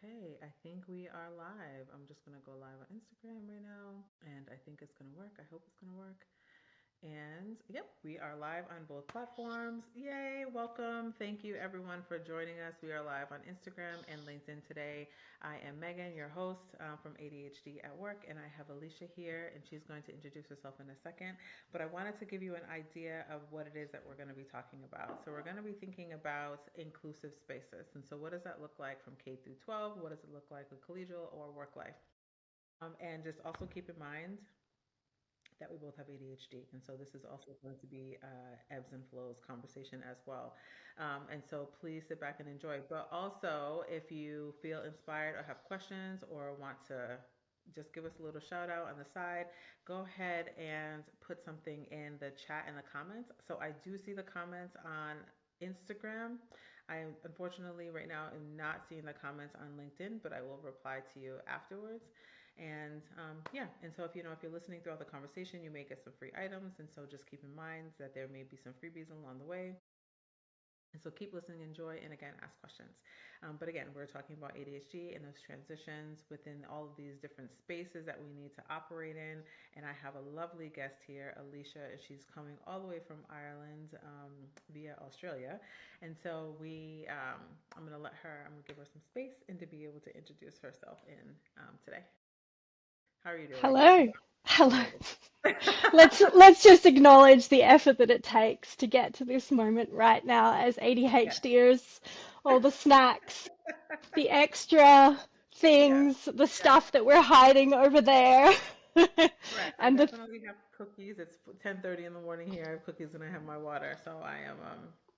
Okay, I think we are live. I'm just going to go live on Instagram right now, and I think it's going to work. I hope it's going to work. And yep, we are live on both platforms. Yay, welcome. Thank you everyone for joining us. We are live on Instagram and LinkedIn today. I am Megan, your host from ADHD at Work, and I have Elisha here, and she's going to introduce herself in a second. But I wanted to give you an idea of what it is that we're going to be talking about. So we're going to be thinking about inclusive spaces. And so what does that look like from K through 12? What does it look like with collegial or work life? And just also keep in mind that we both have ADHD. And so this is also going to be ebbs and flows conversation as well. And so please sit back and enjoy. But also, if you feel inspired or have questions or want to just give us a little shout out on the side, go ahead and put something in the chat in the comments. So I do see the comments on Instagram. I unfortunately right now am not seeing the comments on LinkedIn, but I will reply to you afterwards. And yeah, and so if if you're listening throughout the conversation, you may get some free items, and so just keep in mind that there may be some freebies along the way. And so keep listening, enjoy, and again, ask questions. But again, we're talking about ADHD and those transitions within all of these different spaces that we need to operate in. And I have a lovely guest here, Elisha, and she's coming all the way from Ireland via Australia. And so I'm going to I'm going to give her some space and to be able to introduce herself in today. How are you doing? Hello. Hello. Good. Let's just acknowledge the effort that it takes to get to this moment right now as Yes. ADHDers, all the snacks, the extra Yes. things, the Yes. stuff that we're hiding over there. Correct. I And the definitely have cookies. It's 10:30 in the morning here. I have cookies and I have my water, so I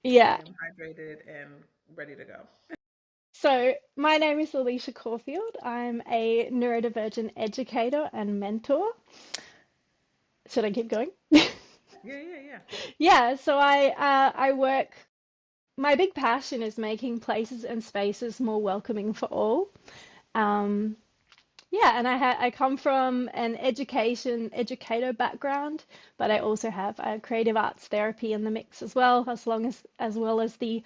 yeah. am hydrated and ready to go. So my name is Elisha Caulfield. I'm a neurodivergent educator and mentor. Should I keep going? Yeah, yeah, yeah. Yeah, so I work. My big passion is making places and spaces more welcoming for all. Um, yeah, and I come from an educator background, but I also have a creative arts therapy in the mix as well, as well as the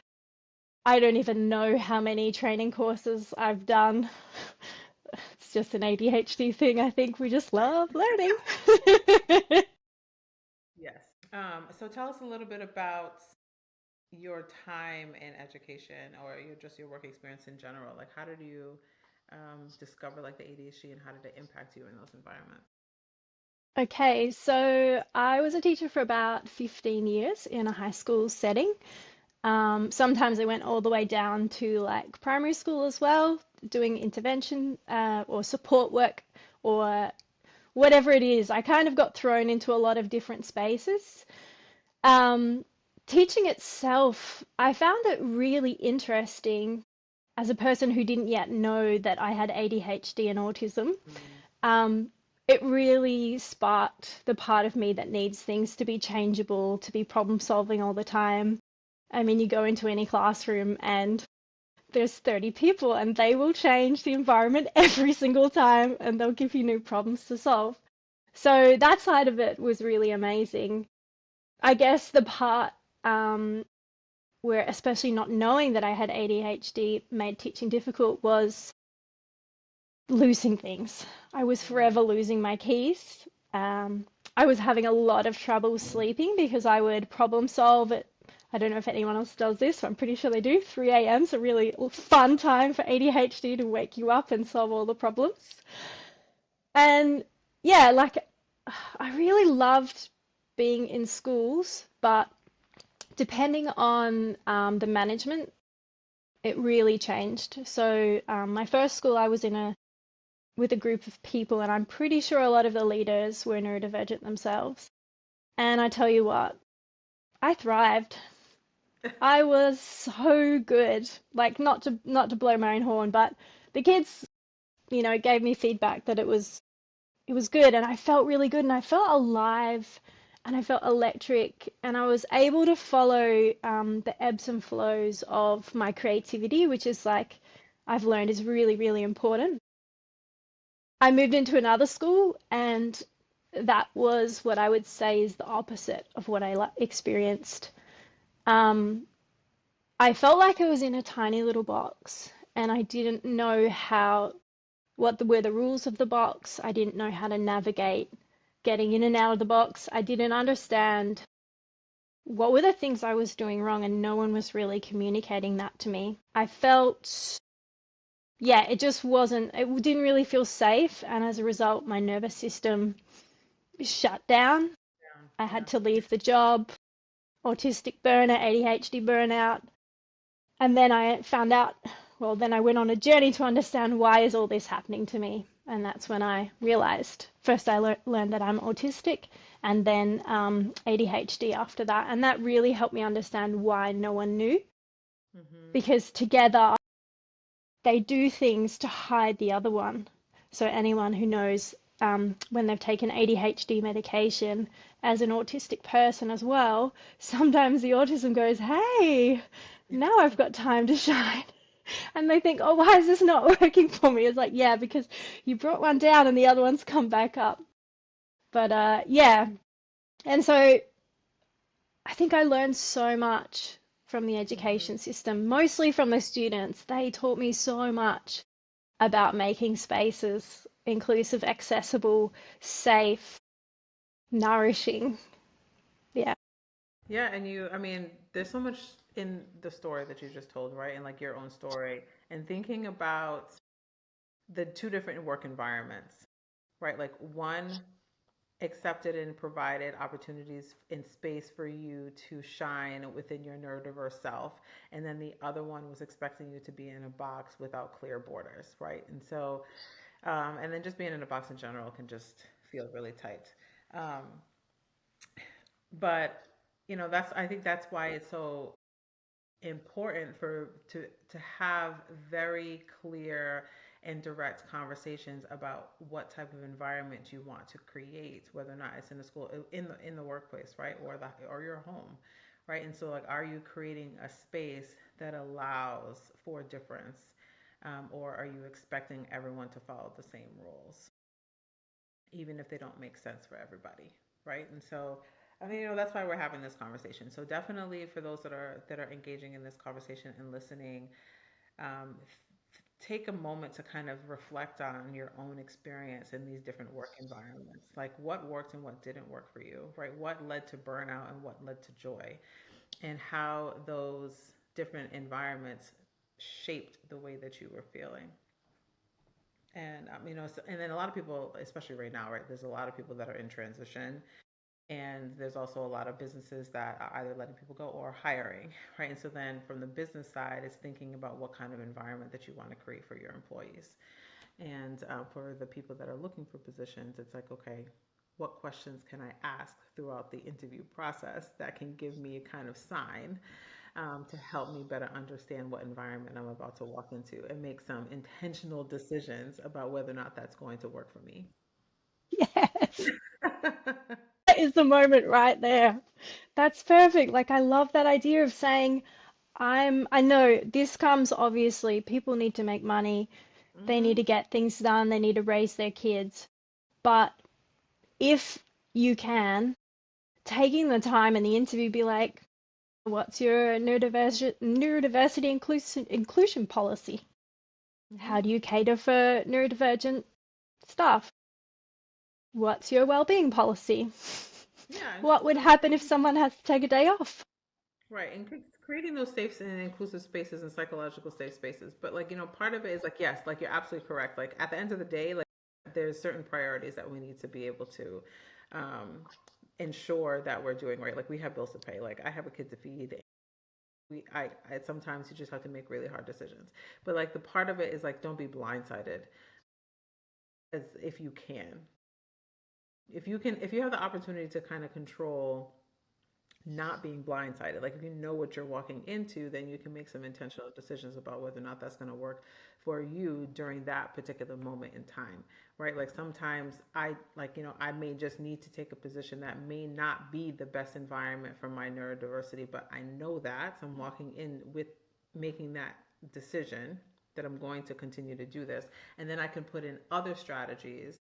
I don't even know how many training courses I've done. It's just an ADHD thing. I think we just Right. love learning. Yes. So tell us a little bit about your time in education or your work experience in general. Like, how did you discover like the ADHD and how did it impact you in those environments? Okay, so I was a teacher for about 15 years in a high school setting. Sometimes I went all the way down to like primary school as well, doing intervention or support work or whatever it is. I kind of got thrown into a lot of different spaces. Um, Teaching itself, I found it really interesting as a person who didn't yet know that I had ADHD and autism. Mm, Um, it really sparked the part of me that needs things to be changeable, to be problem solving all the time. I mean, you go into any classroom and there's 30 people and they will change the environment every single time and they'll give you new problems to solve. So that side of it was really amazing. I guess the part where, especially not knowing that I had ADHD, made teaching difficult was losing things. I was mm, forever losing my keys. Um, I was having a lot of trouble sleeping because I would problem solve at, I don't know if anyone else does this, but I'm pretty sure they do. 3 a.m. is a really fun time for ADHD to wake you up and solve all the problems. And yeah, like I really loved being in schools, but depending on the management, it really changed. So my first school, I was in a with a group of people, and I'm pretty sure a lot of the leaders were neurodivergent themselves. And I tell you what, I thrived. I was so good. Like not to blow my own horn, but the kids, gave me feedback that it was good, and I felt really good, and I felt alive, and I felt electric, and I was able to follow the ebbs and flows of my creativity, which is like I've learned is really, really important. I moved into another school, and that was what I would say is the opposite of what I experienced. Um, I felt like I was in a tiny little box, and I didn't know were the rules of the box. I didn't know how to navigate getting in and out of the box. I didn't understand what were the things I was doing wrong, and no one was really communicating that to me. I felt, yeah, it didn't really feel safe, and as a result, my nervous system shut down. Yeah. I Yeah. had to leave the job, autistic burnout, ADHD burnout, and then I found out, well, then I went on a journey to understand why is all this happening to me. And that's when I realized, first I learned that I'm autistic, and then ADHD after that. And that really helped me understand why no one knew, Mm-hmm. because together they do things to hide the other one. So anyone who knows, when they've taken ADHD medication as an autistic person as well, sometimes the autism goes, hey, now I've got time to shine. And they think, oh, why is this not working for me? It's like, yeah, because you brought one down and the other one's come back up. But yeah. And so I think I learned so much from the Mm-hmm. education system, mostly from the students. They taught me so much about making spaces inclusive, accessible, safe, nourishing. Yeah. Yeah, and I mean, there's so much in the story that you just told, right? And like your own story, and thinking about the two different work environments, right? Like one accepted and provided opportunities in space for you to shine within your neurodiverse self, and then the other one was expecting you to be in a box without clear borders, right? And so, and then just being in a box in general can just feel really tight. Um, but that's I think that's why it's so important to have very clear and direct conversations about what type of environment you want to create, whether or not it's in the school, in the workplace, right, or your home, right? And so, like, are you creating a space that allows for difference, or are you expecting everyone to follow the same rules, even if they don't make sense for everybody, right? And so, I mean, that's why we're having this conversation. So definitely for those that are engaging in this conversation and listening, um, take a moment to kind of reflect on your own experience in these different work environments. Like what worked and what didn't work for you, right? What led to burnout and what led to joy, and how those different environments shaped the way that you were feeling. And and then a lot of people, especially right now, right? There's a lot of people that are in transition, and there's also a lot of businesses that are either letting people go or hiring, right? And so then from the business side, it's thinking about what kind of environment that you want to create for your employees. And for the people that are looking for positions, it's like, okay, what questions can I ask throughout the interview process that can give me a kind of sign, to help me better understand what environment I'm about to walk into and make some intentional decisions about whether or not that's going to work for me. Yes. That is the moment right there. That's perfect. Like, I love that idea of saying, I know this comes obviously, people need to make money, they need Mm-hmm. to get things done, they need to raise their kids. But if you can, taking the time in the interview, be like, what's your neurodiversity inclusion policy? Mm-hmm. How do you cater for neurodivergent staff? What's your well-being policy? Yeah, and What just would happen if someone has to take a day off? right, and creating those safe and inclusive spaces and psychological safe spaces. But like, part of it is like, yes, like you're absolutely correct. Like at the end of the day, like there's certain priorities that we need to be able to um, ensure that we're doing right. Like we have bills to pay. Like I have a kid to feed. I sometimes you just have to make really hard decisions. But like the part of it is like, don't be blindsided as if you have the opportunity to kind of control not being blindsided. Like if you know what you're walking into, then you can make some intentional decisions about whether or not that's going to work for you during that particular moment in time, right? Like sometimes I may just need to take a position that may not be the best environment for my neurodiversity, but I know that, so I'm walking in with making that decision that I'm going to continue to do this, and then I can put in other strategies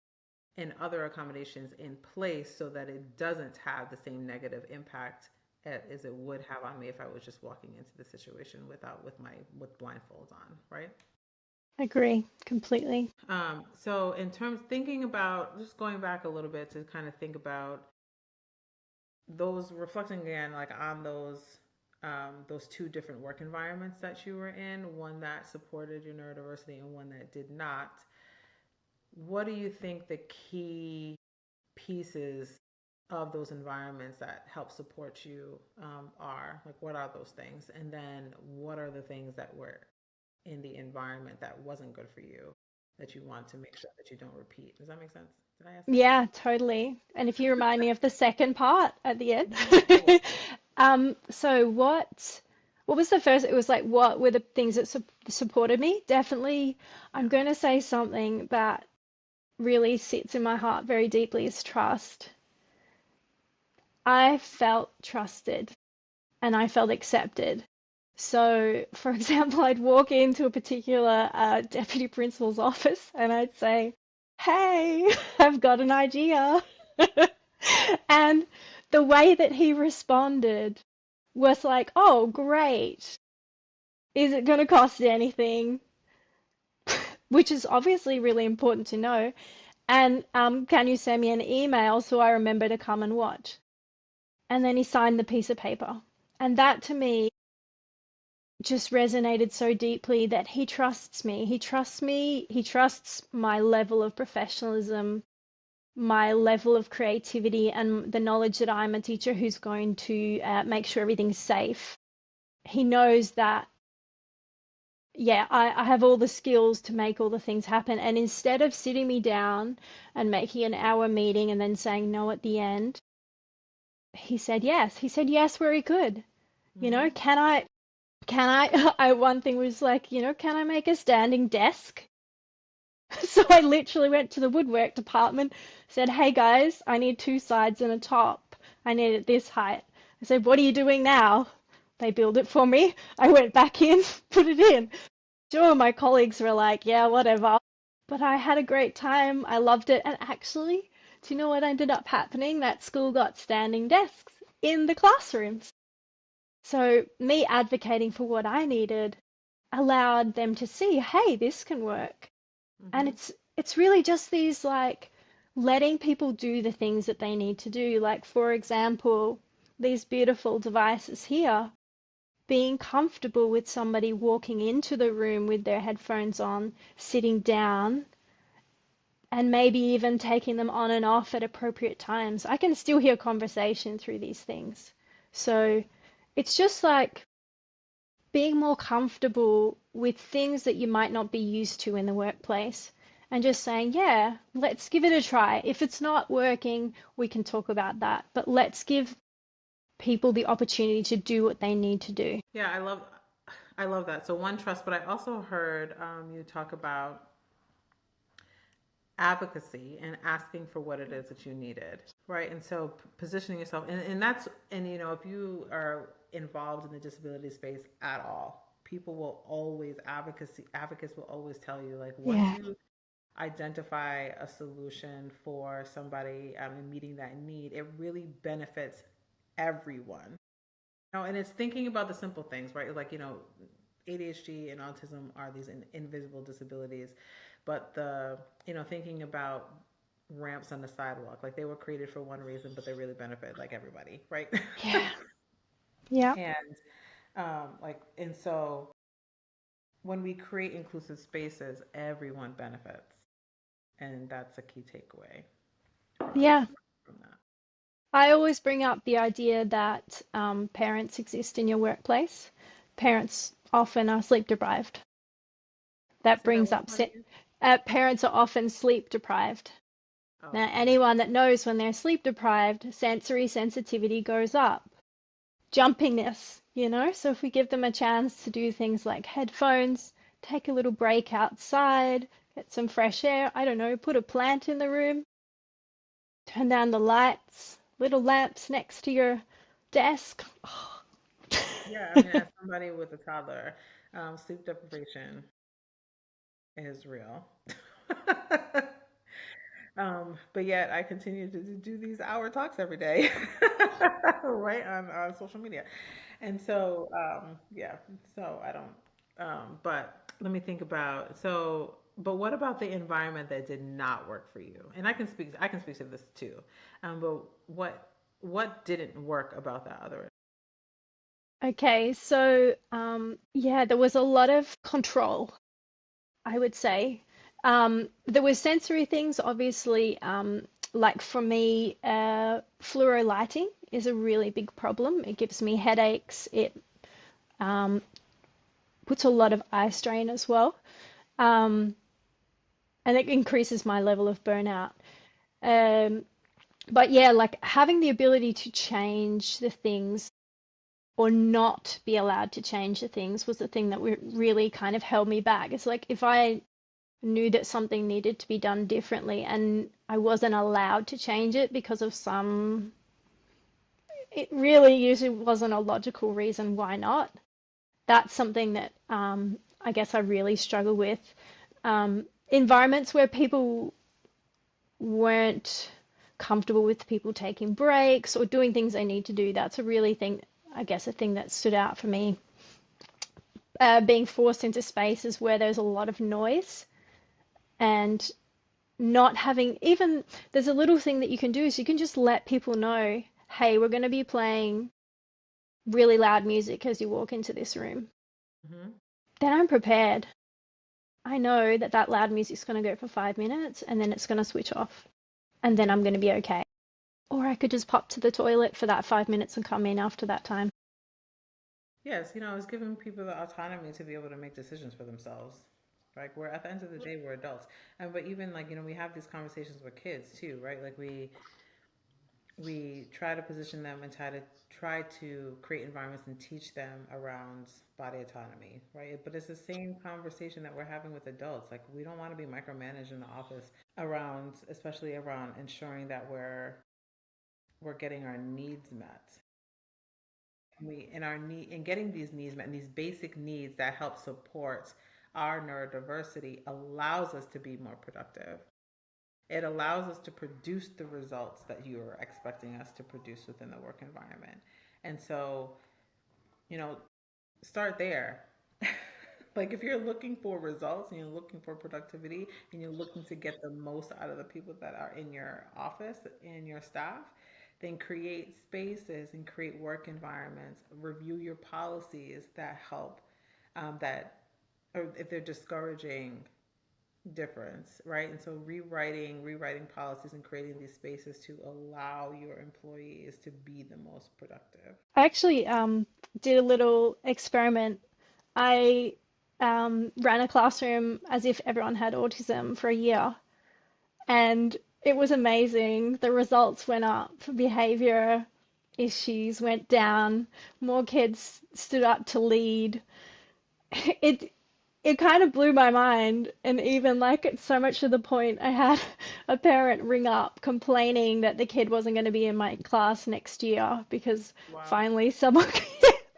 and other accommodations in place so that it doesn't have the same negative impact as it would have on me if I was just walking into the situation with blindfolds on, right? Agree completely. So in terms thinking about just going back a little bit to kind of think about those reflecting again like on those two different work environments that you were in, one that supported your neurodiversity and one that did not. What do you think the key pieces of those environments that help support you are? Like, what are those things? And then what are the things that were in the environment that wasn't good for you that you want to make sure that you don't repeat? Does that make sense? Did I ask that Yeah, question? totally. And if you remind me of the second part at the end. Yeah. So what was the first? It was like what were the things that supported me? Definitely, I'm Yeah. going to say something that really sits in my heart very deeply is trust. I felt trusted and I felt accepted. So, for example, I'd walk into a particular deputy principal's office and I'd say, "Hey, I've got an idea." And the way that he responded was like, "Oh, great. Is it going to cost anything?" Which is obviously really important to know. And can you send me an email so I remember to come and watch? And then he signed the piece of paper. And that to me just resonated so deeply that he trusts me. He trusts me. He trusts my level of professionalism, my level of creativity, and the knowledge that I'm a teacher who's going to make sure everything's safe. He knows that, yeah, I have all the skills to make all the things happen. And instead of sitting me down and making an hour meeting and then saying no at the end, he said yes. He said yes where he could. You know, Mm-hmm. I one thing was like, can I make a standing desk? So I literally went to the woodwork department, said, "Hey guys, I need two sides and a top. I need it this height." I said, "What are you doing now?" They built it for me. I went back in, put it in. Sure, my colleagues were like, "Yeah, whatever." But I had a great time. I loved it. And actually, do you know what ended up happening? That school got standing desks in the classrooms. So me advocating for what I needed allowed them to see, hey, this can work. And Mm-hmm. it's really just these like letting people do the things that they need to do. Like for example, these beautiful devices here, being comfortable with somebody walking into the room with their headphones on, sitting down, and maybe even taking them on and off at appropriate times. I can still hear conversation through these things. So it's just like being more comfortable with things that you might not be used to in the workplace and just saying, yeah, let's give it a try. If it's not working, we can talk about that. But let's give people the opportunity to do what they need to do. Yeah, I love that. So one trust, but I also heard you talk about advocacy and asking for what it is that you needed, right? And so positioning yourself, and that's, and if you are involved in the disability space at all, people will always advocates will always tell you like once Yeah. you identify a solution for somebody and meeting that need, it really benefits everyone. And it's thinking about the simple things, right? Like, ADHD and autism are these invisible disabilities, but thinking about ramps on the sidewalk, like they were created for one reason, but they really benefit like everybody, right? Yeah. Yeah. and and so when we create inclusive spaces, everyone benefits, and that's a key takeaway from Yeah. from that. I always bring up the idea that parents exist in your workplace. Parents often are sleep deprived. That Say that brings one up more time again. parents are often sleep deprived. Oh, Now, okay. anyone that knows when they're sleep deprived, sensory sensitivity goes up. Jumpiness, So if we give them a chance to do things like headphones, take a little break outside, get some fresh air, I don't know, put a plant in the room, turn down the lights, little lamps next to your desk. Yeah, I mean, as somebody with a toddler, sleep deprivation is real. But yet I continue to do these hour talks every day, right on social media. And so, yeah, so I don't, but let me think about but what about the environment that did not work for you? And I can speak to this too. But what didn't work about that other? Okay, so yeah, there was a lot of control, I would say. There were sensory things, obviously, like for me, fluoro lighting is a really big problem. It gives me headaches. It um, puts a lot of eye strain as well, um, and it increases my level of burnout. Um, but yeah, like having the ability to change the things or not be allowed to change the things was the thing that really kind of held me back. It's like if I knew that something needed to be done differently and I wasn't allowed to change it because of some, it really usually wasn't a logical reason why not. That's something that I guess I really struggle with. Environments where people weren't comfortable with people taking breaks or doing things they need to do. That's a really thing, I guess, a thing that stood out for me. Being forced into spaces where there's a lot of noise and not having even, there's a little thing that you can do is you can just let people know, hey, we're going to be playing really loud music as you walk into this room. Hmm. Then I'm prepared. I know that that loud music's going to go for 5 minutes and then it's going to switch off and then I'm going to be okay. Or I could just pop to the toilet for that 5 minutes and come in after that time. Yes, it's giving people the autonomy to be able to make decisions for themselves. Like we're at the end of the day, we're adults, and but even like we have these conversations with kids too, right? Like we try to position them and try to create environments and teach them around body autonomy, right? But it's the same conversation that we're having with adults. Like we don't want to be micromanaged in the office around, especially around ensuring that we're getting our needs met. We in our need in getting these needs met and these basic needs that help support our neurodiversity allows us to be more productive. It allows us to produce the results that you are expecting us to produce within the work environment. And so, you know, start there. Like if you're looking for results and you're looking for productivity and you're looking to get the most out of the people that are in your office, in your staff, then create spaces and create work environments. Review your policies that help that, or if they're discouraging difference, right? And so rewriting policies and creating these spaces to allow your employees to be the most productive. I actually did a little experiment. I ran a classroom as if everyone had autism for a year, and it was amazing. The results went up, behavior issues went down, more kids stood up to lead. It it kind of blew my mind, and even like it's so much to the point I had a parent ring up complaining that the kid wasn't going to be in my class next year because Wow. finally someone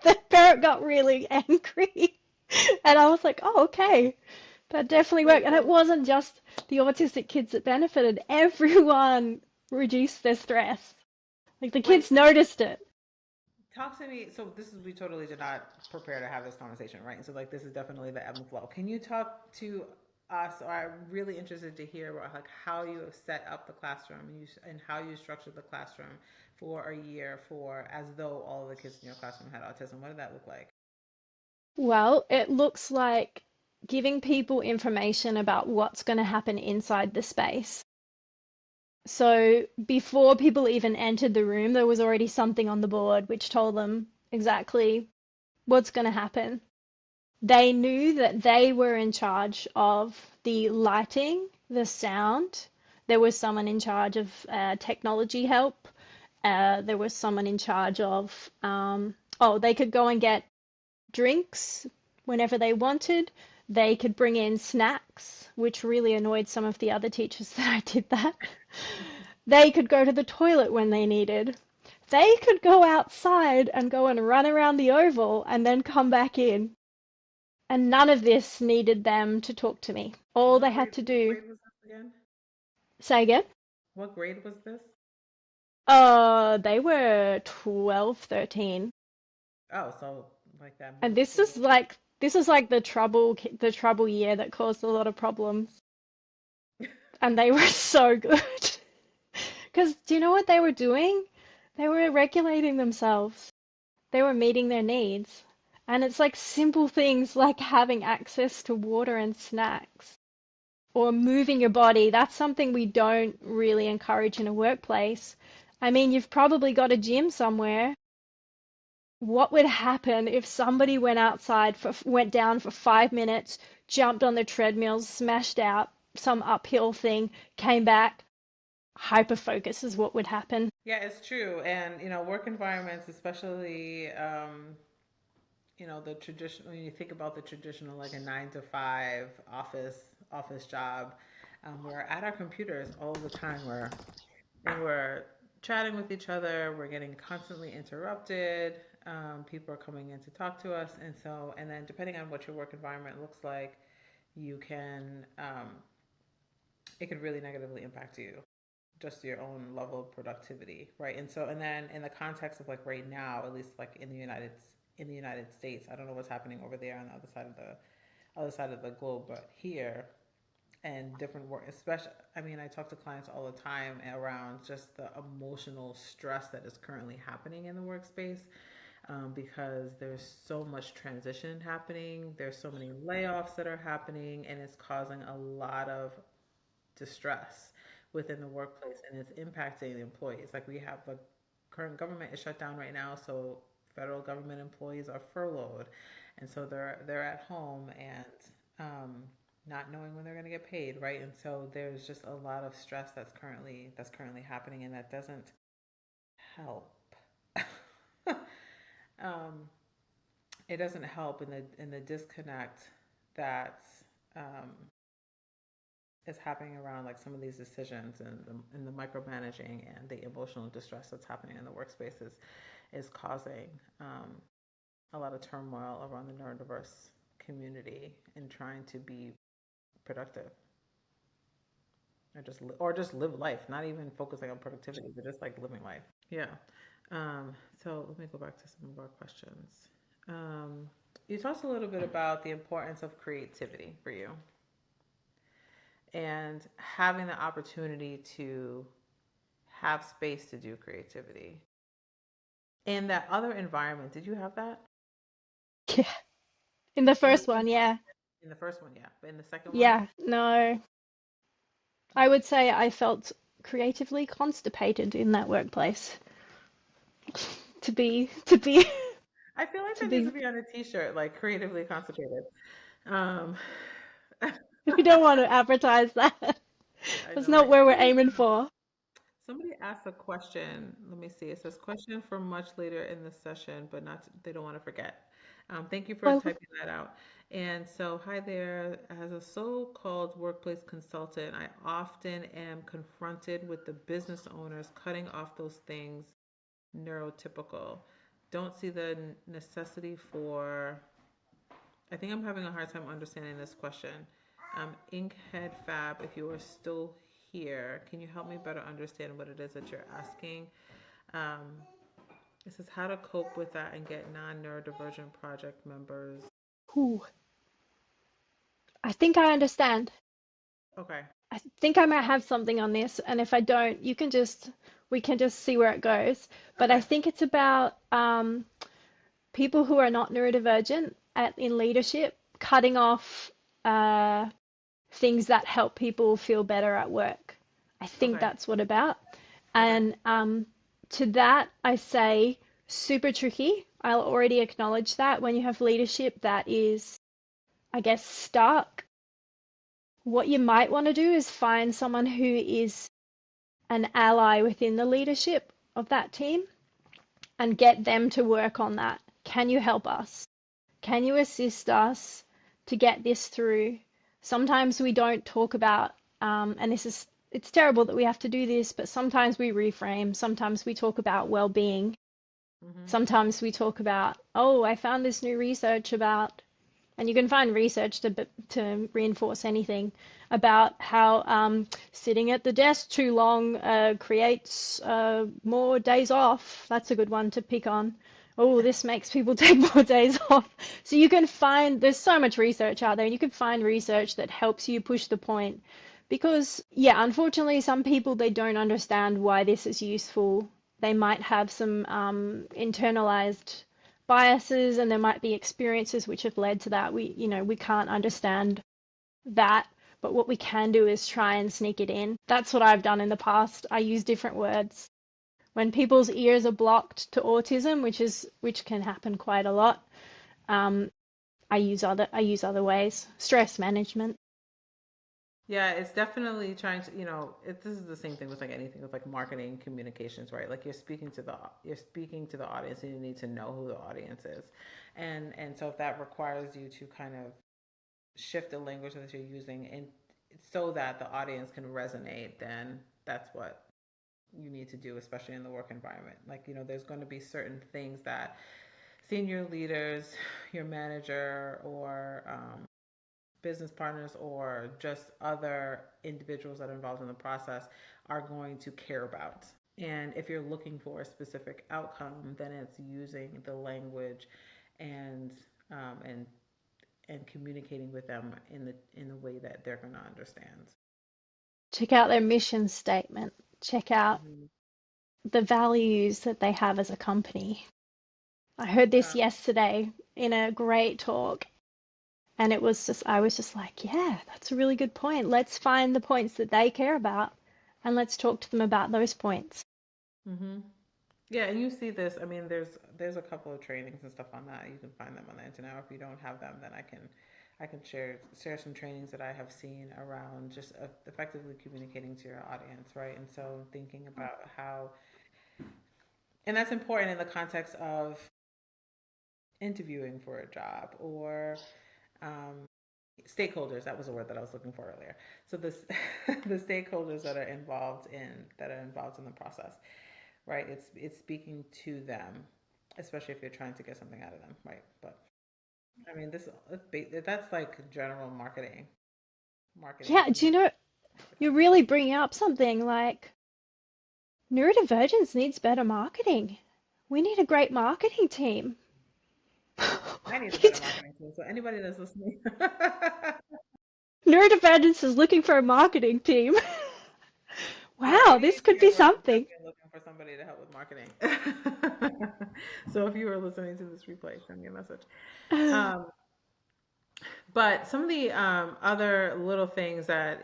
the parent got really angry. And I was like, oh, okay, that definitely Wait, worked. And it so wasn't just the autistic kids that benefited, everyone reduced their stress. Like the wait, kids noticed it. talk to me. So this is we totally did not prepare to have this conversation, right? And so like this is definitely the ebb and flow. Can you talk to us, or I'm really interested to hear about like how you have set up the classroom and how you structured the classroom for a year for as though all of the kids in your classroom had autism. What did that look like? Well, it looks like giving people information about what's going to happen inside the space. So before people even entered the room, there was already something on the board which told them exactly what's going to happen. They knew that they were in charge of the lighting, the sound. There was someone in charge of technology help. There was someone in charge of, oh, they could go and get drinks whenever they wanted. They could bring in snacks, which really annoyed some of the other teachers that I did that. They could go to the toilet when they needed. They could go outside and go and run around the oval and then come back in. And none of this needed them to talk to me. All they had to What do, grade was this again? say again, What grade was this? they were 12, 13. Oh, so like that And middle this is school. like This is like the trouble year that caused a lot of problems, and they were so good. Because do you know what they were doing? They were regulating themselves. They were meeting their needs. And it's like simple things like having access to water and snacks or moving your body. That's something we don't really encourage in a workplace. I mean, you've probably got a gym somewhere. What would happen if somebody went down for 5 minutes, jumped on the treadmills, smashed out some uphill thing, came back? Hyper focus is what would happen. Yeah, it's true. And, work environments, especially, the traditional, when you think about the traditional, like a 9 to 5 office job, we're at our computers all the time. We're chatting with each other. We're getting constantly interrupted. People are coming in to talk to us. And then depending on what your work environment looks like, you can, it could really negatively impact you, just your own level of productivity, right? And then in the context of like right now, at least like in the United States, I don't know what's happening over there on the other side of the globe, but here and different work, especially, I mean, I talk to clients all the time around just the emotional stress that is currently happening in the workspace, because there's so much transition happening. There's so many layoffs that are happening, and it's causing a lot of distress within the workplace, and it's impacting the employees. Like we have the current government is shut down right now, so federal government employees are furloughed, and so they're at home and not knowing when they're going to get paid, right? And so there's just a lot of stress that's currently happening, and that doesn't help. um, it doesn't help in the disconnect that um, is happening around like some of these decisions and the micromanaging and the emotional distress that's happening in the workspaces is causing a lot of turmoil around the neurodiverse community in trying to be productive or just live life, not even focusing on productivity, but just like living life. Yeah. So let me go back to some of our questions. Um, you talked a little bit about the importance of creativity for you and having the opportunity to have space to do creativity. In that other environment, did you have that? Yeah. In the In the first one, yeah. in the first one, yeah. But in the second one, Yeah, no. I would say I felt creatively constipated in that workplace. To be I feel like to that needs be to be on a t-shirt, like creatively constipated. Um, we don't want to advertise that. I That's know, not right? where we're aiming for. Somebody asked a question. Let me see. It says question for much later in the session, but not they don't want to forget. Thank you for Well, typing that out. And so, hi there. As a so-called workplace consultant, I often am confronted with the business owners cutting off those things neurotypical. Don't see the necessity for. I think I'm having a hard time understanding this question. Inkhead Fab, if you are still here, can you help me better understand what it is that you're asking? Um, it says how to cope with that and get non-neurodivergent project members. ooh, I think I understand. Okay. I think I might have something on this, and if I don't, we can just see where it goes. But I Okay. think it's about people who are not neurodivergent in leadership cutting off uh, things that help people feel better at work. I think Okay. that's what about. Okay. And to that, I say super tricky. I'll already acknowledge that when you have leadership that is, I guess, stuck, what you might want to do is find someone who is an ally within the leadership of that team and get them to work on that. Can you help us? Can you assist us to get this through? Sometimes we don't talk about, and it's terrible that we have to do this, but sometimes we reframe. Sometimes we talk about well-being. Mm-hmm. Sometimes we talk about, oh, I found this new research about, and you can find research to reinforce anything about how sitting at the desk too long creates more days off. That's a good one to pick on. oh, this makes people take more days off. So you can find, there's so much research out there, and you can find research that helps you push the point. Because, yeah, unfortunately, some people, they don't understand why this is useful. They might have some internalized biases, and there might be experiences which have led to that. We can't understand that. But what we can do is try and sneak it in. That's what I've done in the past. I use different words when people's ears are blocked to autism, which can happen quite a lot. Um, I use other ways. Stress management. Yeah, it's definitely trying to, this is the same thing with like anything with like marketing communications, right? Like you're speaking to the audience and you need to know who the audience is. And so if that requires you to kind of shift the language that you're using and so that the audience can resonate, then that's what you need to do, especially in the work environment. Like, there's going to be certain things that senior leaders, your manager, or business partners, or just other individuals that are involved in the process are going to care about. And if you're looking for a specific outcome, then it's using the language and um, and and communicating with them in the way that they're going to understand. Check out their mission statement. Check out Mm-hmm. the values that they have as a company. I heard this Yeah. yesterday in a great talk, and I was just like, yeah, that's a really good point. Let's find the points that they care about, and let's talk to them about those points. Mm-hmm. Yeah, and you see this. I mean, there's a couple of trainings and stuff on that. You can find them on the internet. Or if you don't have them, then I can share some trainings that I have seen around just effectively communicating to your audience, right? And so thinking about how, and that's important in the context of interviewing for a job or um, stakeholders. That was a word that I was looking for earlier. So this the stakeholders that are involved in the process, right? It's speaking to them, especially if you're trying to get something out of them, right? But I mean, that's like general marketing Yeah, do you know, you're advertising. really bringing up something like neurodivergence needs better marketing. We need a great marketing team. I need a better marketing tool. So anybody that's listening, Neurodivergence is looking for a marketing team. Wow, this could be ADHDers are something. definitely looking for somebody to help with marketing. So if you are listening to this replay, send me a message. Um, But some of the other little things that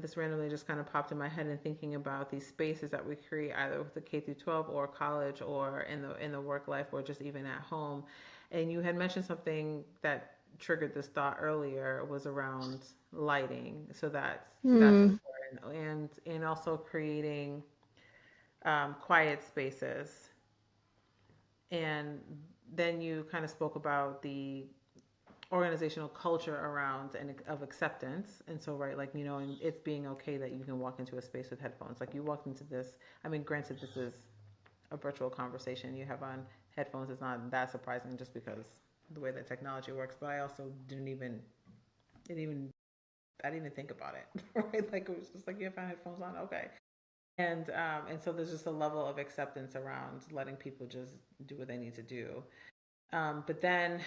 randomly just kind of popped in my head and thinking about these spaces that we create either with the K through 12 or college or in the work life or just even at home. And you had mentioned something that triggered this thought earlier was around lighting. So that's Hmm. important and also creating quiet spaces. And then you kind of spoke about the organizational culture around and of acceptance. And so, right, like, and it's being okay that you can walk into a space with headphones. Like you walked into this, I mean, granted, this is a virtual conversation. You have on headphones. It's not that surprising just because the way that technology works, but I also didn't even, I didn't even think about it, right? Like it was just like, you have headphones on. Okay. And so there's just a level of acceptance around letting people just do what they need to do. But then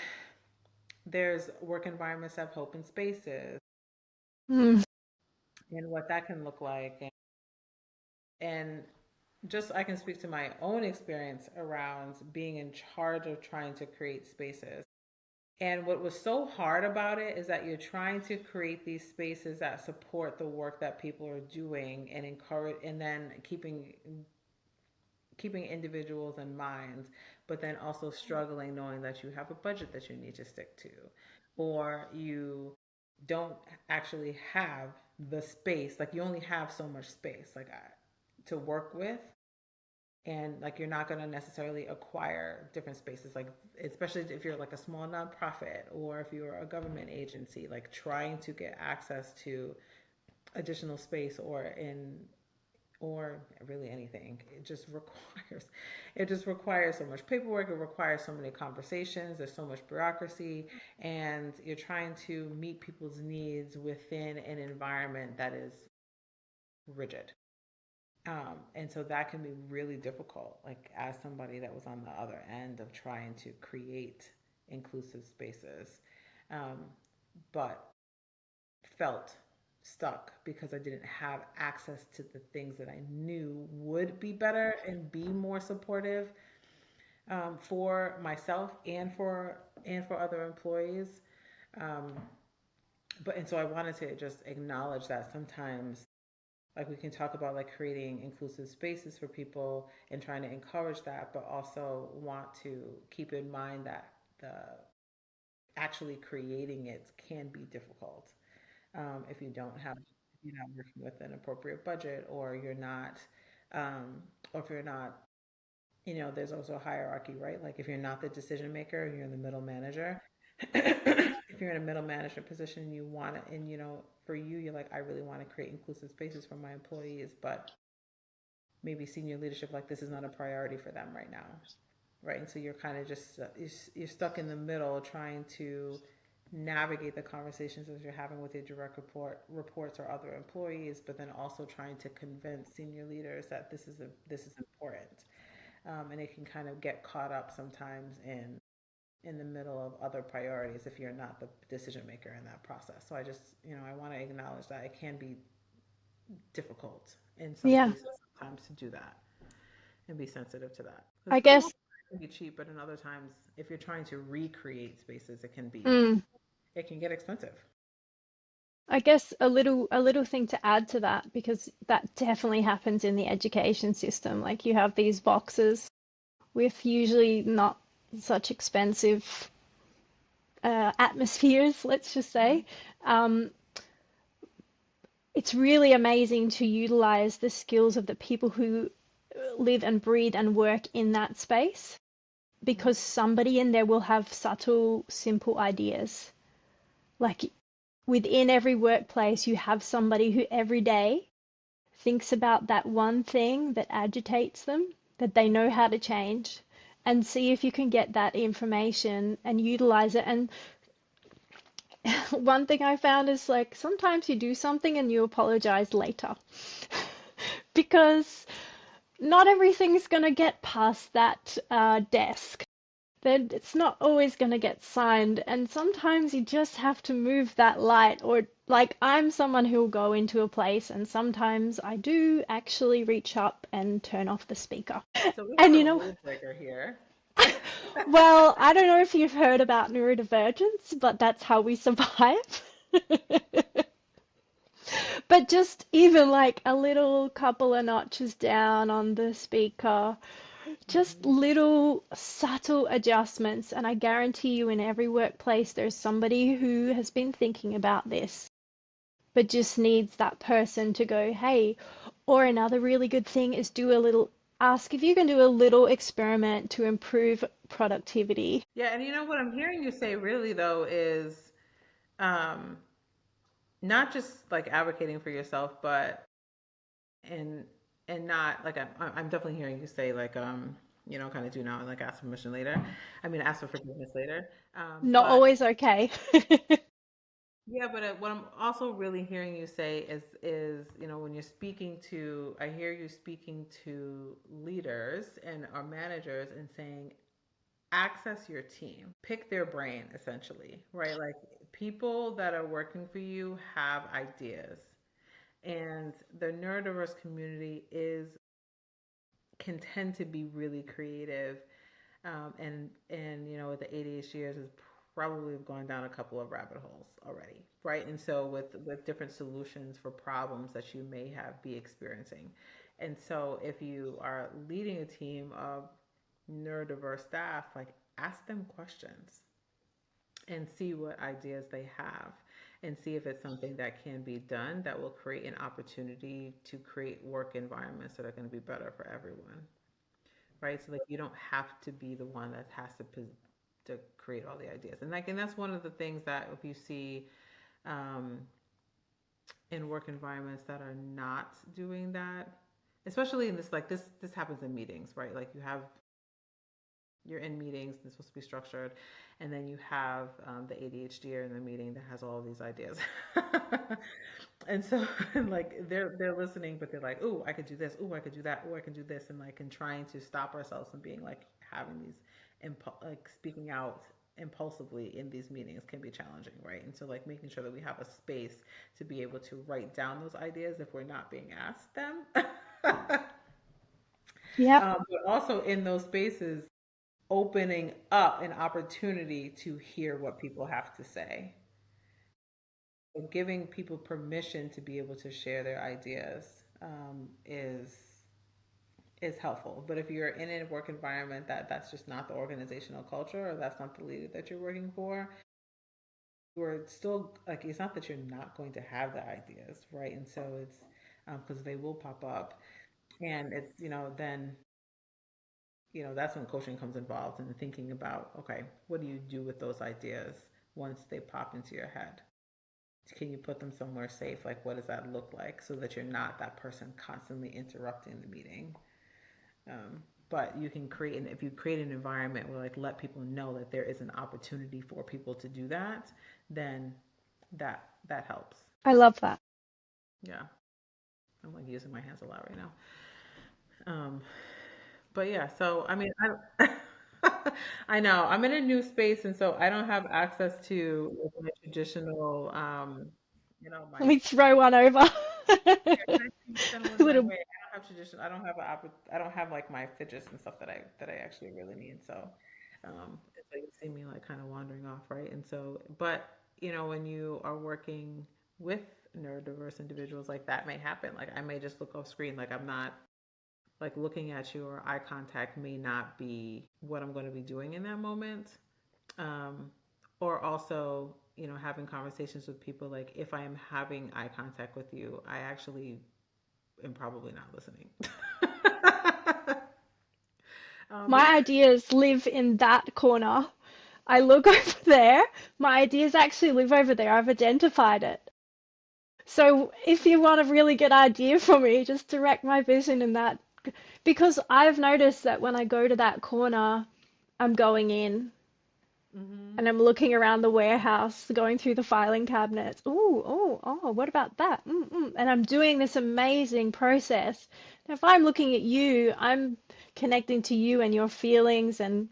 there's work environments that have open spaces Hmm. and what that can look like. And just I can speak to my own experience around being in charge of trying to create spaces. And what was so hard about it is that you're trying to create these spaces that support the work that people are doing and encourage, and then keeping individuals in mind, but then also struggling knowing that you have a budget that you need to stick to, or you don't actually have the space, like you only have so much space, like to work with. And like you're not going to necessarily acquire different spaces, like especially if you're like a small nonprofit or if you're a government agency, like trying to get access to additional space or really anything. It just requires so much paperwork. It requires so many conversations. There's so much bureaucracy, and you're trying to meet people's needs within an environment that is rigid. And so that can be really difficult, like as somebody that was on the other end of trying to create inclusive spaces, um, but felt stuck because I didn't have access to the things that I knew would be better and be more supportive, for myself and for other employees. Um, and so I wanted to just acknowledge that sometimes, like, we can talk about like creating inclusive spaces for people and trying to encourage that, but also want to keep in mind that the actually creating it can be difficult, if you don't have, if you're not working with an appropriate budget, or you're not, or if you're not, there's also a hierarchy, right? Like if you're not the decision maker, you're the middle manager. If you're in a middle management position, you want to, and for you, you're like, I really want to create inclusive spaces for my employees, but maybe senior leadership, like, this is not a priority for them right now, right? And so you're kind of just, you're stuck in the middle trying to navigate the conversations that you're having with your direct reports or other employees, but then also trying to convince senior leaders that this is important. And it can kind of get caught up sometimes in the middle of other priorities if you're not the decision maker in that process. So I just, I want to acknowledge that it can be difficult in some Yeah, cases sometimes to do that and be sensitive to that. Because I for the most guess. part, it can be cheap, but in other times, if you're trying to recreate spaces, Mm, it can get expensive. I guess a little thing to add to that, because that definitely happens in the education system. Like you have these boxes with usually not such expensive atmospheres, let's just say. Um, it's really amazing to utilize the skills of the people who live and breathe and work in that space, Mm-hmm. because somebody in there will have subtle, simple ideas. Like within every workplace, you have somebody who every day thinks about that one thing that agitates them, that they know how to change, and see if you can get that information and utilize it. And one thing I found is like sometimes you do something and you apologize later because not everything's going to get past that desk. Then it's not always going to get signed, and sometimes you just have to move that light. Or like I'm someone who'll go into a place and sometimes I do actually reach up and turn off the speaker. So we have And a rule breaker here. well, I don't know if you've heard about neurodivergence, but that's how we survive. But just even like a little couple of notches down on the speaker, just Mhm. little subtle adjustments, and I guarantee you in every workplace there's somebody who has been thinking about this, but just needs that person to go, hey. Or another really good thing is ask if you can do a little experiment to improve productivity. Yeah, and what I'm hearing you say really though is, um, not just like advocating for yourself, but and not like, I'm definitely hearing you say like, kind of do now and like ask permission later. I mean, ask for forgiveness later. Not But always okay. yeah, but what I'm also really hearing you say is when you're speaking to, I hear you speaking to leaders and our managers and saying, access your team, pick their brain, essentially, right? Like, people that are working for you have ideas, and the neurodiverse community is can tend to be really creative, and with the ADHD'ers has probably gone down a couple of rabbit holes already, right? And so with different solutions for problems that you may have be experiencing, and so if you are leading a team of neurodiverse staff, like, ask them questions and see what ideas they have, and see if it's something that can be done that will create an opportunity to create work environments that are going to be better for everyone, right? So like, you don't have to be the one that has to create all the ideas. And like, and that's one of the things that if you see, um, in work environments that are not doing that, especially in this, like, this happens in meetings, right? Like, you have you're in meetings, and it's supposed to be structured, and then you have the ADHDer in the meeting that has all of these ideas. And so like they're listening, but they're like, "Ooh, I could do this. Ooh, I could do that. Ooh, I can do this," and like and trying to stop ourselves from being like having these like speaking out impulsively in these meetings can be challenging, right? And so like making sure that we have a space to be able to write down those ideas if we're not being asked them. Yep. But also in those spaces, opening up an opportunity to hear what people have to say. So giving people permission to be able to share their ideas is helpful. But if you're in a work environment that's just not the organizational culture or that's not the leader that you're working for, you're still like it's not that you're not going to have the ideas, right? And so it's because they will pop up, and it's then that's when coaching comes involved and thinking about, okay, what do you do with those ideas once they pop into your head? Can you put them somewhere safe? Like, what does that look like so that you're not that person constantly interrupting the meeting? But you can create, and if you create an environment where like let people know that there is an opportunity for people to do that, then that helps. I love that. Yeah, I'm like using my hands a lot right now. Um, but yeah, so I mean, I know I'm in a new space, and so I don't have access to like, my traditional, Let my me throw one over. yeah, can I see send one my Little, way? I don't have tradition. I don't have like my fidgets and stuff that I actually really need. So, so you see me like kind of wandering off, right? And so, but when you are working with neurodiverse individuals, like that may happen. Like I may just look off screen, like I'm not like looking at you, or eye contact may not be what I'm going to be doing in that moment. Um, or also, having conversations with people, like if I am having eye contact with you, I actually am probably not listening. um, my ideas live in that corner. I look over there. My ideas actually live over there. I've identified it. So if you want a really good idea for me, just direct my vision in that. Because I've noticed that when I go to that corner, I'm going in hmm and I'm looking around the warehouse, going through the filing cabinets. Ooh, oh, what about that? Mm-mm. And I'm doing this amazing process. Now, if I'm looking at you, I'm connecting to you and your feelings, and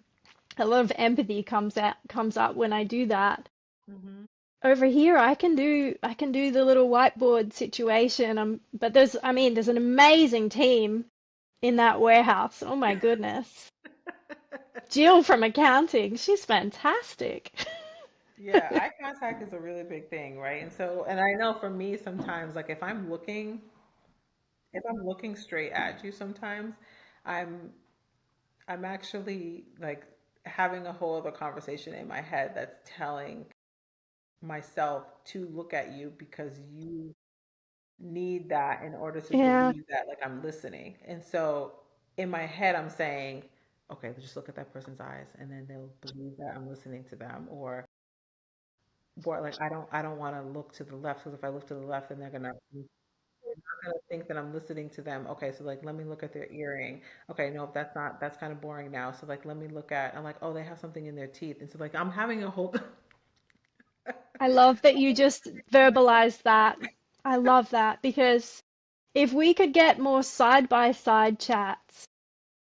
a lot of empathy comes up when I do that. hmm Over here, I can do the little whiteboard situation. But there's an amazing team in that warehouse. Oh my goodness. Jill from accounting, she's fantastic. Yeah, eye contact is a really big thing, right? And so, and I know for me sometimes, like if I'm looking straight at you, sometimes I'm I'm actually like having a whole other conversation in my head that's telling myself to look at you because you need that in order to Yeah, believe that like I'm listening. And so in my head I'm saying, okay, just look at that person's eyes and then they'll believe that I'm listening to them. Or like I don't want to look to the left because if I look to the left then they're gonna think that I'm listening to them. Okay, so like let me look at their earring. Okay, no, that's kind of boring now. So like let me look at I'm like, oh, they have something in their teeth. And so like I'm having a whole I love that you just verbalized that. I love that because if we could get more side by side chats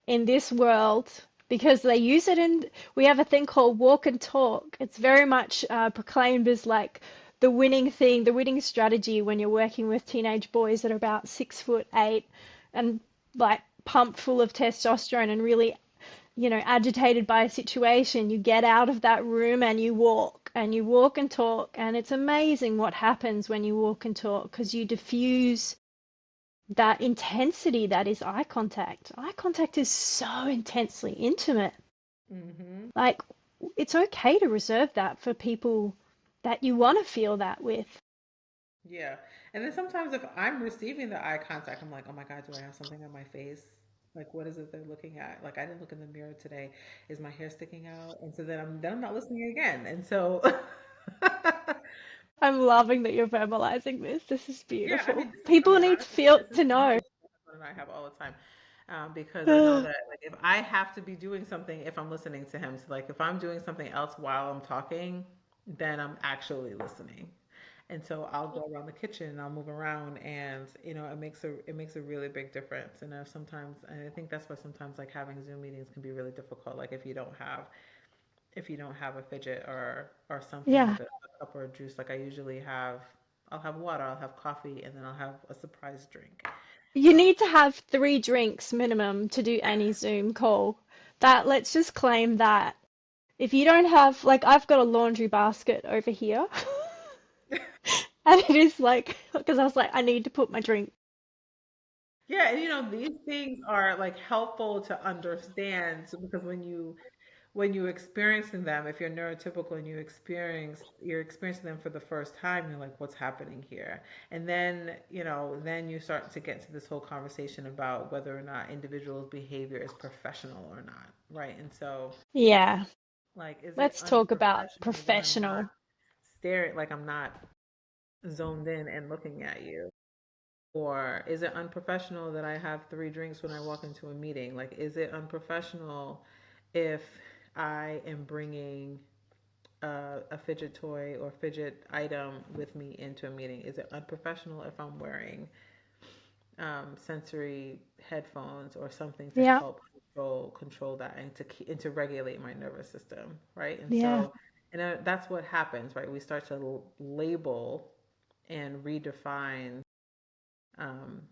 in this world, because they use it we have a thing called walk and talk. It's very much proclaimed as like the winning thing, the winning strategy when you're working with teenage boys that are about 6'8" and like pumped full of testosterone and really agitated by a situation. You get out of that room and you walk and talk. And it's amazing what happens when you walk and talk because you diffuse that intensity that is eye contact. Eye contact is so intensely intimate. hmm Like, it's okay to reserve that for people that you want to feel that with. Yeah. And then sometimes if I'm receiving the eye contact, I'm like, oh my God, do I have something on my face? Like what is it they're looking at? Like I didn't look in the mirror today. Is my hair sticking out? And so then I'm not listening again. And so I'm loving that you're verbalizing this. This is yeah, I beautiful. mean, this is, I People mean, need to honestly, feel this is to know. conversation my husband and I have all the time. because I know that like if I have to be doing something, if I'm listening to him, so like if I'm doing something else while I'm talking, then I'm actually listening. And so I'll go around the kitchen and I'll move around, and it makes a really big difference. And sometimes, and I think that's why sometimes like having Zoom meetings can be really difficult. Like if you don't have a fidget or something Yeah. like a cup or a juice, like I'll have water, I'll have coffee, and then I'll have a surprise drink. You need to have 3 drinks minimum to do any Zoom call. That, let's just claim that. If you don't have, like, I've got a laundry basket over here, and it is like, because I was like, I need to put my drink. Yeah, and these things are like helpful to understand. So because when you experiencing them, if you're neurotypical and you're experiencing them for the first time, you're like, what's happening here? And then you start to get to this whole conversation about whether or not individuals' behavior is professional or not, right? And so, Yeah, like, is it let's talk about unprofessional that I'm not professional. staring, like I'm not zoned in and looking at you? Or is it unprofessional that I have 3 drinks when I walk into a meeting? Like, is it unprofessional if I am bringing a fidget toy or fidget item with me into a meeting? Is it unprofessional if I'm wearing sensory headphones or something to Yeah, help control that and to regulate my nervous system, right? And yeah. so, that's what happens, right? We start to label and redefine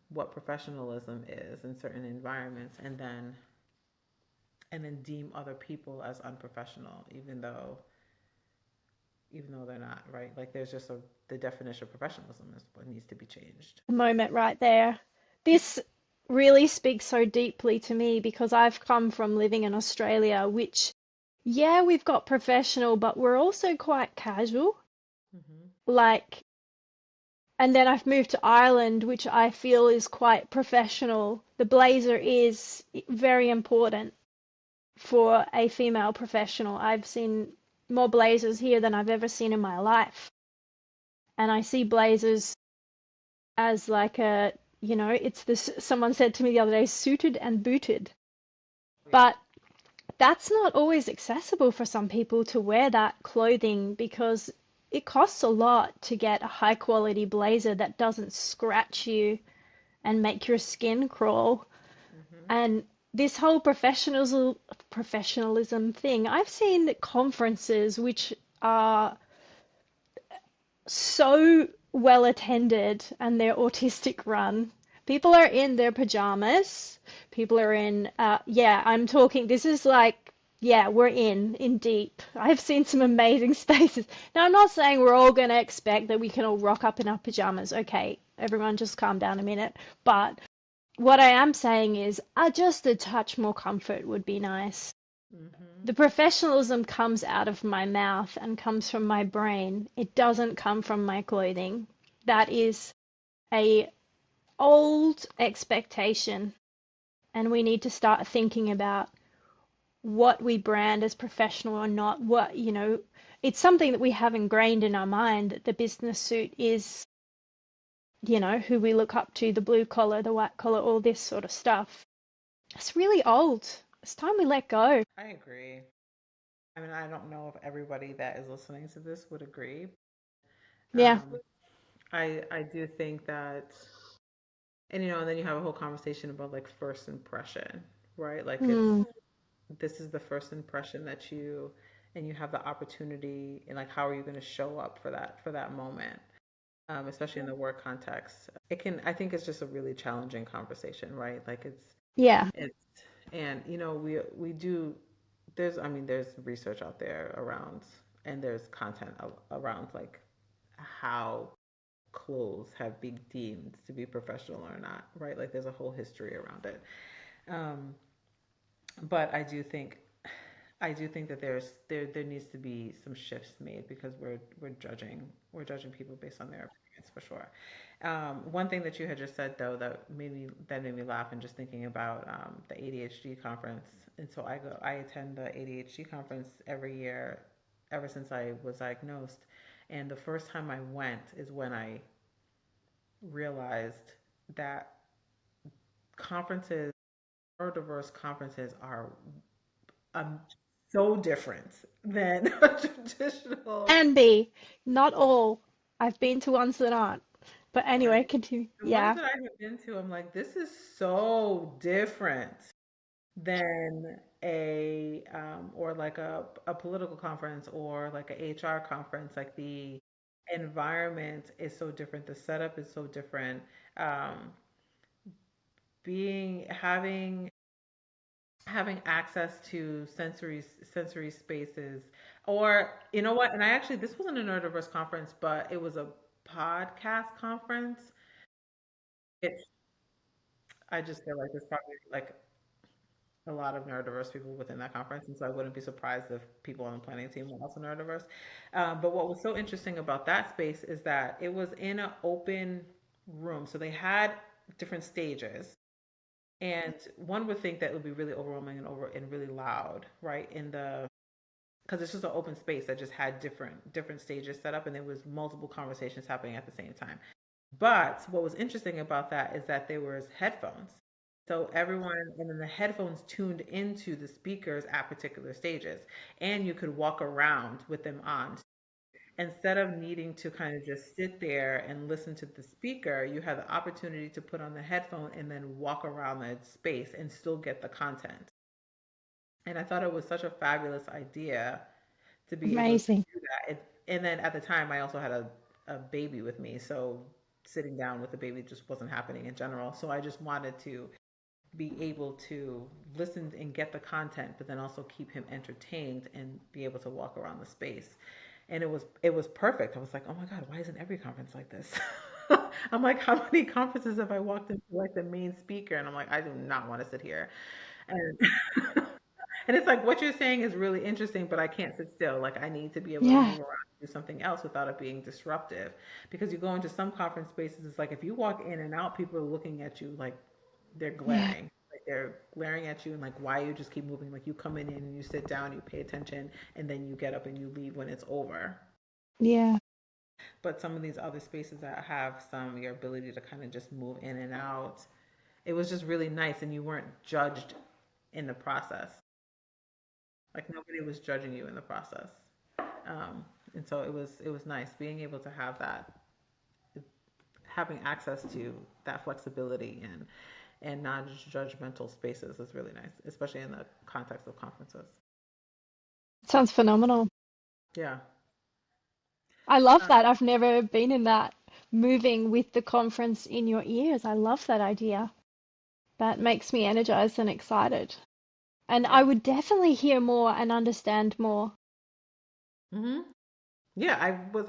what professionalism is in certain environments, and then deem other people as unprofessional, even though they're not, right? Like there's just the definition of professionalism is what needs to be changed. The moment right there. This really speaks so deeply to me because I've come from living in Australia, which, yeah, we've got professional, but we're also quite casual. Hmm. Like, and then I've moved to Ireland, which I feel is quite professional. The blazer is very important for a female professional. I've seen more blazers here than I've ever seen in my life. And I see blazers as like it's this, someone said to me the other day, suited and booted. Yeah. But that's not always accessible for some people to wear that clothing because it costs a lot to get a high quality blazer that doesn't scratch you and make your skin crawl. Hmm. And this whole professionalism thing, I've seen conferences which are so well attended and they're autistic run. People are in their pajamas. People are in, yeah, I'm talking, this is like, yeah, we're in deep. I've seen some amazing spaces. Now, I'm not saying we're all going to expect that we can all rock up in our pajamas. Okay, everyone just calm down a minute. But what I am saying is, just a touch more comfort would be nice. Hmm. The professionalism comes out of my mouth and comes from my brain. It doesn't come from my clothing. That is a old expectation, and we need to start thinking about what we brand as professional or not. It's something that we have ingrained in our mind that the business suit is, who we look up to, the blue collar, the white collar, all this sort of stuff. It's really old. It's time we let go. I agree. I mean, I don't know if everybody that is listening to this would agree. Yeah. Um, I do think that, and then you have a whole conversation about like first impression, right? Like Mm, this is the first impression and you have the opportunity, and like how are you going to show up for that moment, especially in the work context. I think it's just a really challenging conversation, right? Like yeah. it's and we do there's research out there around, and there's content around like how clothes have been deemed to be professional or not, right? Like there's a whole history around it. um, but I do think that there needs to be some shifts made, because we're judging people based on their appearance for sure. One thing that you had just said though that made me laugh, and just thinking about the ADHD conference. And so I attend the ADHD conference every year ever since I was diagnosed. And the first time I went is when I realized that conferences neurodiverse conferences are um, so different than a traditional. Can be. Not all. I've been to ones that aren't. But anyway, Right. continue. The ones Yeah. that I have been to, I'm like, this is so different than a or like a political conference or like a HR conference. Like the environment is so different, the setup is so different. Um, being having access to sensory spaces, or you know what? And I actually this wasn't a neurodiverse conference, but it was a podcast conference. It I just feel like there's probably like a lot of neurodiverse people within that conference, and so I wouldn't be surprised if people on the planning team were also neurodiverse. But what was so interesting about that space is that it was in an open room, so they had different stages, and one would think that it would be really overwhelming and really loud, right? In the because it's just an open space that just had different stages set up, and there was multiple conversations happening at the same time. But what was interesting about that is that there was headphones. So everyone, and then the headphones tuned into the speakers at particular stages, and you could walk around with them on. Instead of needing to kind of just sit there and listen to the speaker, you had the opportunity to put on the headphone and then walk around the space and still get the content. And I thought it was such a fabulous idea to be able to Amazing. do that. And then at the time, I also had a baby with me. So sitting down with the baby just wasn't happening in general. So I just wanted to be able to listen and get the content, but then also keep him entertained and be able to walk around the space. And it was perfect. I was like, oh my God, why isn't every conference like this? I'm like, how many conferences have I walked into like the main speaker? And I'm like, I do not want to sit here. And and it's like what you're saying is really interesting, but I can't sit still. Like I need to be able to Yeah. move around and do something else without it being disruptive. Because you go into some conference spaces, it's like if you walk in and out, people are looking at you like they're Yeah. glaring. Like they're glaring at you and like why you just keep moving. Like you come in and you sit down, you pay attention, and then you get up and you leave when it's over. Yeah. But some of these other spaces that have some your ability to kind of just move in and out, it was just really nice and you weren't judged in the process. Like nobody was judging you in the process. And so it was nice being able to have that, having access to that flexibility and non-judgmental spaces is really nice, especially in the context of conferences. Sounds phenomenal. Yeah. I love Uh, that. I've never been in that moving with the conference in your ears. I love that idea. That makes me energized and excited. And I yeah. would definitely hear more and understand more. Hmm. Yeah,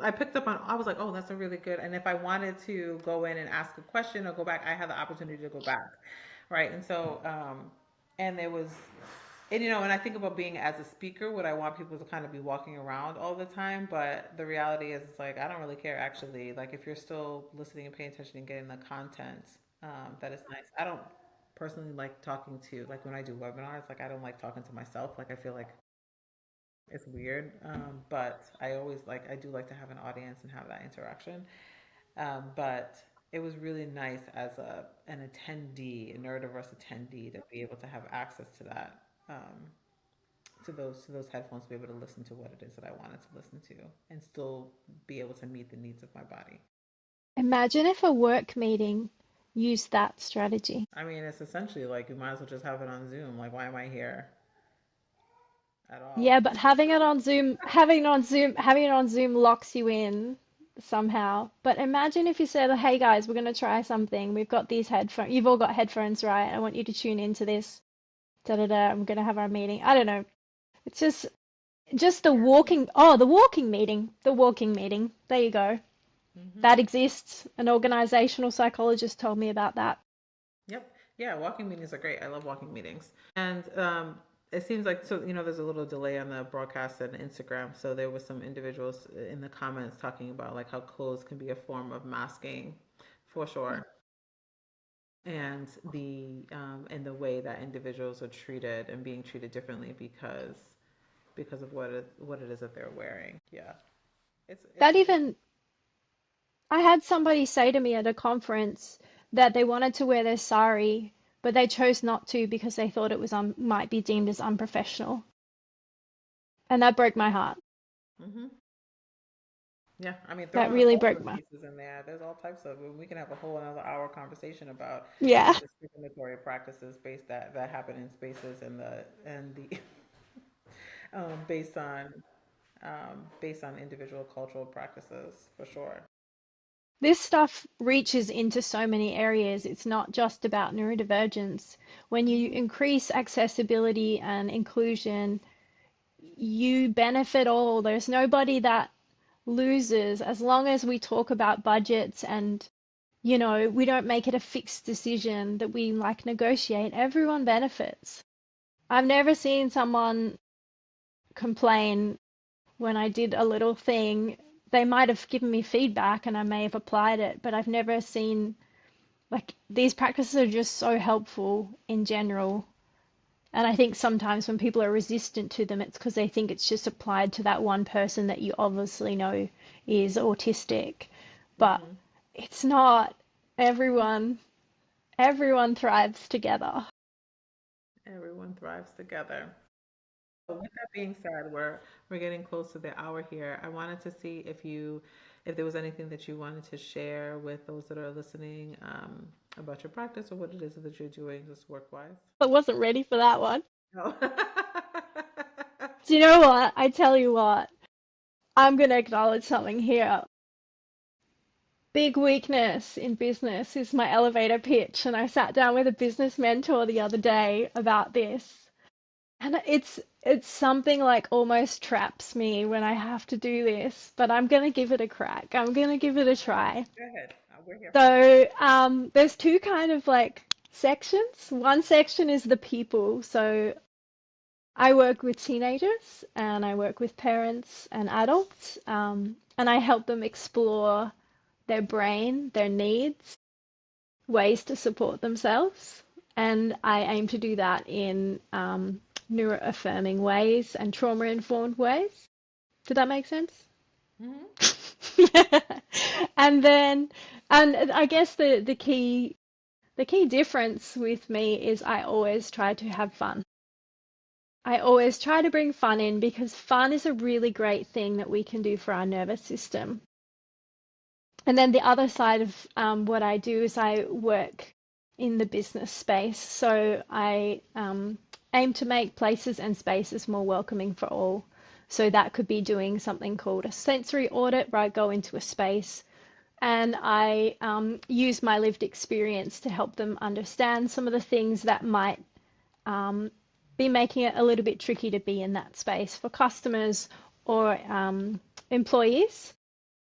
I picked up on I was like, oh, that's a really good. And if I wanted to go in and ask a question or go back, I had the opportunity to go back. Right. And so and it was and and I think about being as a speaker, would I want people to kind of be walking around all the time? But the reality is it's like I don't really care actually. Like if you're still listening and paying attention and getting the content, that is nice. I don't personally like talking to like when I do webinars, like I don't like talking to myself. Like I feel like it's weird. But I always like I do like to have an audience and have that interaction. But it was really nice as an attendee, a neurodiverse attendee, to be able to have access to that, to those headphones, to be able to listen to what it is that I wanted to listen to, and still be able to meet the needs of my body. Imagine if a work meeting used that strategy. I mean, it's essentially like you might as well just have it on Zoom. Like, why am I here at all? Yeah, but having it on Zoom locks you in somehow. But imagine if you said, "Hey guys, we're going to try something. We've got these headphones. You've all got headphones, right? I want you to tune into this. Da da da. I'm going to have our meeting." I don't know. It's just the walking meeting. The walking meeting. There you go. That Hmm. exists. An organizational psychologist told me about that. Yep. Yeah, walking meetings are great. I love walking meetings. And it seems like so there's a little delay on the broadcast and Instagram. So there was some individuals in the comments talking about like how clothes can be a form of masking, for sure, and the way that individuals are treated and being treated differently because of what it is that they're wearing. Yeah, it's That even I had somebody say to me at a conference that they wanted to wear their sari but they chose not to because they thought it was might be deemed as unprofessional. And that broke my heart. Hmm. Yeah, I mean, throw That in the really cultural broke my pieces in there. There's all types of. We can have a whole another hour conversation about yeah. discriminatory practices based that happen in spaces and the based on based on individual cultural practices for sure. This stuff reaches into so many areas. It's not just about neurodivergence. When you Hmm. increase accessibility and inclusion, you benefit all. There's nobody that loses as long as we talk about budgets and, we don't make it a fixed decision that we like negotiate. Everyone benefits. I've never seen someone complain when I did a little thing. They might have given me feedback and I may have applied it, but I've never seen like these practices are just so helpful in general. And I think sometimes when people are resistant to them, it's because they think it's just applied to that one person that you obviously know is autistic. But Hmm. it's not. Everyone, everyone thrives together. Everyone thrives together. With that being said, we're getting close to the hour here. I wanted to see if there was anything that you wanted to share with those that are listening about your practice or what it is that you're doing just work wise. I wasn't ready for that one. No. Do you know what? I tell you what, I'm going to acknowledge something here. Big weakness in business is my elevator pitch. And I sat down with a business mentor the other day about this. And it's something like almost traps me when I have to do this, but I'm gonna give it a crack. I'm gonna give it a try. Go ahead. We're here for it. So there's two kind of like sections. One section is the people. So I work with teenagers and I work with parents and adults, and I help them explore their brain, their needs, ways to support themselves. And I aim to do that in neuro-affirming ways and trauma-informed ways. Did that make sense? Hmm. And then, and I guess the key difference with me is I always try to have fun. I always try to bring fun in because fun is a really great thing that we can do for our nervous system. And then the other side of what I do is I work in the business space. So I aim to make places and spaces more welcoming for all. So that could be doing something called a sensory audit, where I go into a space and I use my lived experience to help them understand some of the things that might um, be making it a little bit tricky to be in that space for customers or employees.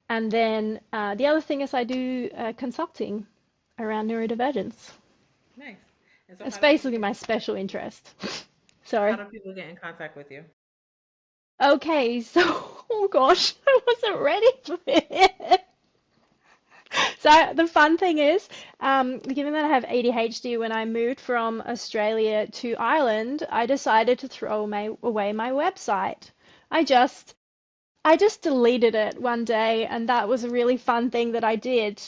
And then the other thing is I do consulting around neurodivergence. Nice. And so It's basically my special interest. how Sorry. do people get in contact with you? Okay, so, oh gosh, I wasn't ready for it. So the fun thing is, given that I have ADHD, when I moved from Australia to Ireland, I decided to throw away my website. I just I just deleted it one day, and that was a really fun thing that I did.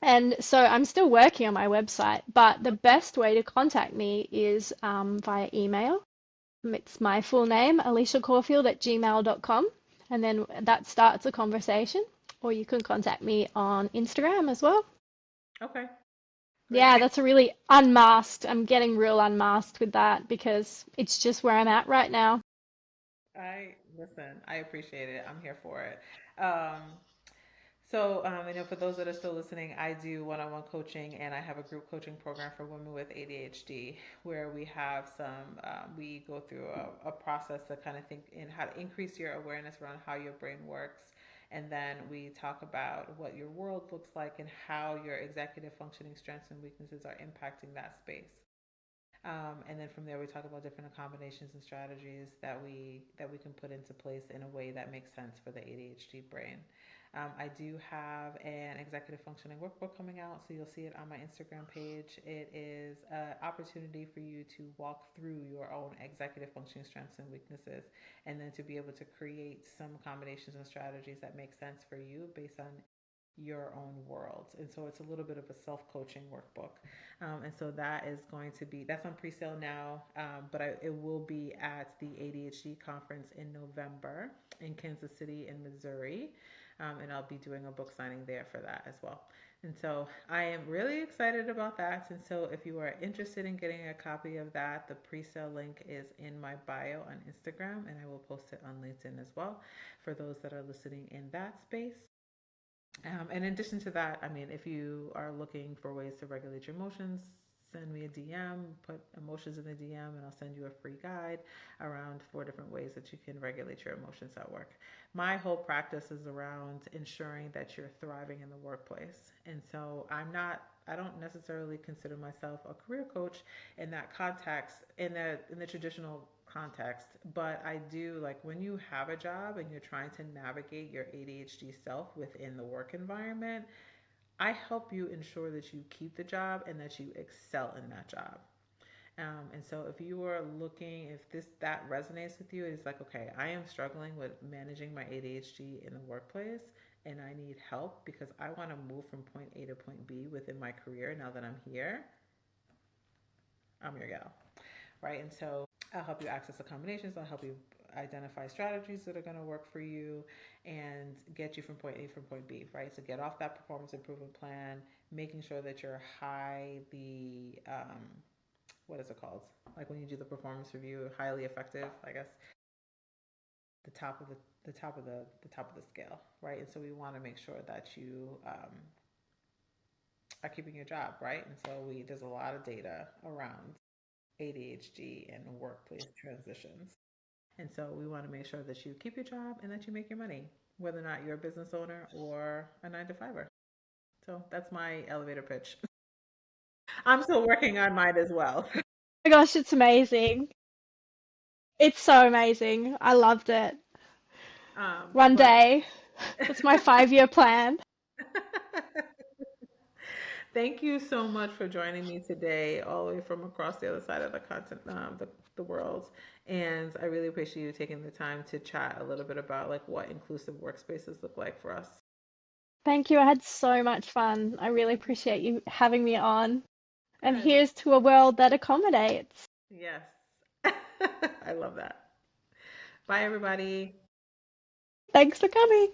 And so I'm still working on my website, but the Okay. best way to contact me is via email. It's my full name, Elisha Caulfield at gmail.com. And then that starts a conversation. Or you can contact me on Instagram as well. Okay. Great. Yeah, that's a really unmasked. I'm getting real unmasked with that because it's just where I'm at right now. I listen. I appreciate it. I'm here for it. Um, for those that are still listening, I do one-on-one coaching, and I have a group coaching program for women with ADHD, where we go through a process to kind of think in how to increase your awareness around how your brain works, and then we talk about what your world looks like and how your executive functioning strengths and weaknesses are impacting that space. And then from there, we talk about different combinations and strategies that we can put into place in a way that makes sense for the ADHD brain. I do have an executive functioning workbook coming out, so you'll see it on my Instagram page. It is an opportunity for you to walk through your own executive functioning strengths and weaknesses, and then to be able to create some combinations and strategies that make sense for you based on your own world. And so it's a little bit of a self-coaching workbook. And so that is going to be, that's on pre-sale now, but it will be at the ADHD conference in November in Kansas City in Missouri. And I'll be doing a book signing there for that as well. And so I am really excited about that. And so if you are interested in getting a copy of that, the pre-sale link is in my bio on Instagram, and I will post it on LinkedIn as well for those that are listening in that space. In addition to that, I mean, if you are looking for ways to regulate your emotions, send me a DM, put emotions in the DM, and I'll send you a free guide around 4 different ways that you can regulate your emotions at work. My whole practice is around ensuring that you're thriving in the workplace. And so I don't necessarily consider myself a career coach in that context, in the traditional context, but I do, like, when you have a job and you're trying to navigate your ADHD self within the work environment, I help you ensure that you keep the job and that you excel in that job. And so if you are looking, if that resonates with you, it's like, okay, I am struggling with managing my ADHD in the workplace and I need help because I want to move from point A to point B within my career now that I'm here, I'm your gal, right? And so I'll help you access the combinations. I'll help you identify strategies that are going to work for you and get you from point A from point B, right? So get off that performance improvement plan, making sure that you're high, what is it called? Like when you do the performance review, highly effective, I guess, the top of the top of the scale, right? And so we want to make sure that you are keeping your job, right? And so there's a lot of data around ADHD and workplace transitions. And so we want to make sure that you keep your job and that you make your money, whether or not you're a business owner or a 9 to 5er. So that's my elevator pitch. I'm still working on mine as well. My gosh, it's amazing. It's so amazing. I loved it. One But day. That's my 5-year plan. thank you so much for joining me today, all the way from across the other side of the continent, the world. And I really appreciate you taking the time to chat a little bit about like what inclusive workspaces look like for us. Thank you. I had so much fun. I really appreciate you having me on. And Good. here's to a world that accommodates. Yes. I love that. Bye, everybody. Thanks for coming.